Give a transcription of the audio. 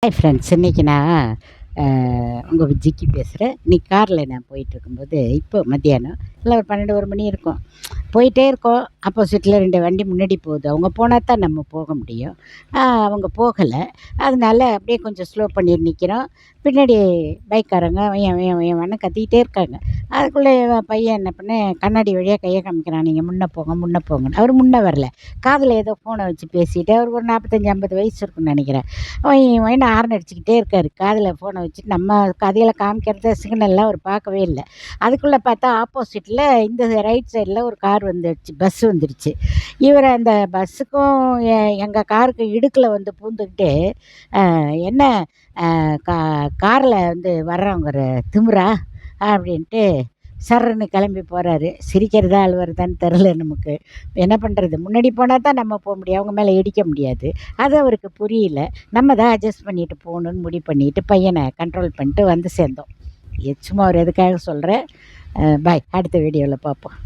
Hi friends, இன்றைக்கி நான் உங்கள் விஜிக்கு பேசுகிறேன். இன்றைக்கி காரில் நான் போயிட்டுருக்கும்போது, இப்போ மத்தியானம் இல்லை ஒரு 12 1 மணி இருக்கும். போயிட்டே இருக்கோம். ஆப்போசிட்டில் 2 வண்டி முன்னாடி போகுது. அவங்க போனா தான் நம்ம போக முடியும். அவங்க போகலை. அதனால அப்படியே கொஞ்சம் ஸ்லோ பண்ணி நிற்கிறோம். பின்னாடி பைக்காரங்க வையம் வையம் வையம்ன்னு கத்திக்கிட்டே இருக்காங்க. அதுக்குள்ளே பையன் என்ன பண்ணேன், கண்ணாடி வழியாக கையை காமிக்கிறான், நீங்கள் முன்னே போங்க முன்னே போங்கன்னு. அவர் முன்னே வரல. காதில் ஏதோ ஃபோனை வச்சு பேசிட்டு, அவருக்கு ஒரு 45 50 வயசு இருக்குன்னு நினைக்கிறேன். ஒயின்னு ஹாரன் அடிச்சுக்கிட்டே இருக்கார். காதில் ஃபோனை வச்சுட்டு நம்ம கதையில காமிக்கிறத சிக்னல்லாம் அவர் பார்க்கவே இல்லை. அதுக்குள்ளே பார்த்தா ஆப்போசிட்டில் இந்த ரைட் சைடில் ஒரு கார் வந்துடுச்சு, பஸ் வந்துடுச்சு. இவர் அந்த பஸ்ஸுக்கும் எங்கள் காருக்கு இடுக்கில் வந்து பூந்துக்கிட்டு, என்ன கா காரில் வந்து வர்றவங்க ஒரு திமிரா அப்படின்ட்டு சர்ருன்னு கிளம்பி போகிறாரு. சிரிக்கிறதா அழுவுறதான்னு தெரில நமக்கு. என்ன பண்ணுறது, முன்னாடி போனால் தான் நம்ம போக முடியும், அவங்க மேலே இடிக்க முடியாது. அது அவருக்கு புரியல. நம்ம தான் அட்ஜஸ்ட் பண்ணிட்டு போகணுன்னு முடிவு பண்ணிட்டு பையனை கண்ட்ரோல் பண்ணிட்டு வந்து சேர்ந்தோம். சும்மா ஒரு எதுக்காக சொல்கிறேன். பாய், அடுத்த வீடியோவில் பார்ப்போம்.